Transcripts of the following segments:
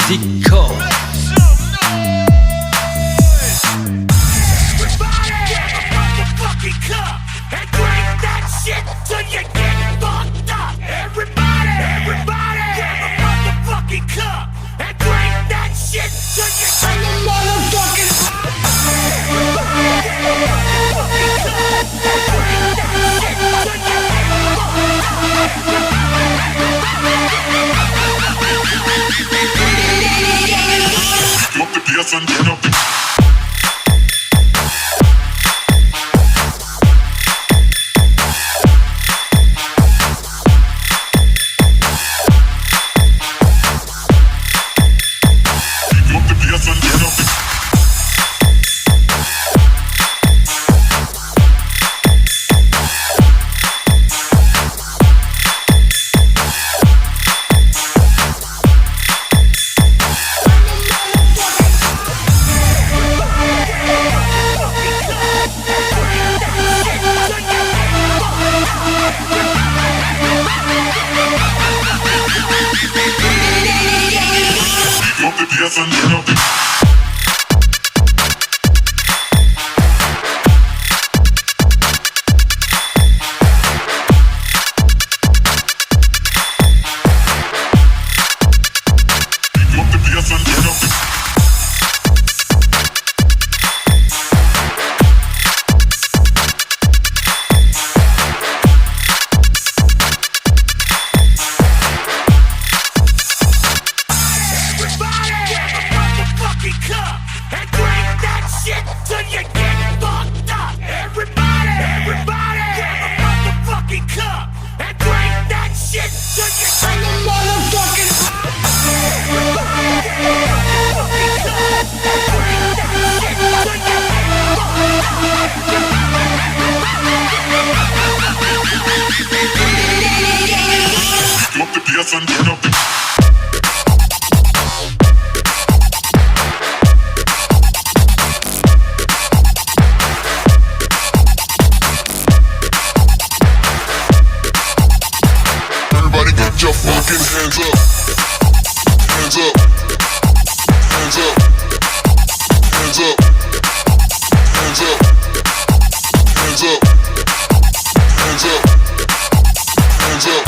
DJzikho. And turn up the yes and turn up the yes and turn up the everybody get your fucking hands up. Hands up. Hands up. Hands up. Hands up. Hands up. Hands up. Hands up.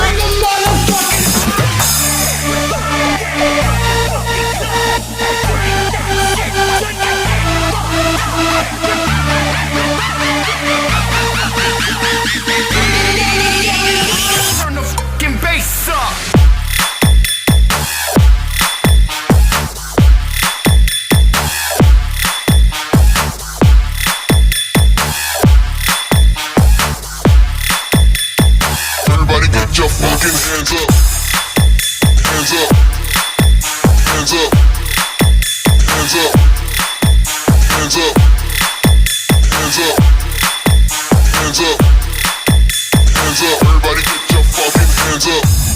Turn the fucking bass up. Everybody get your fucking hands up. Hands up. Hands up. Hands up. Hands up. Hands up. Hands up. Hands up. Everybody get your fucking hands up.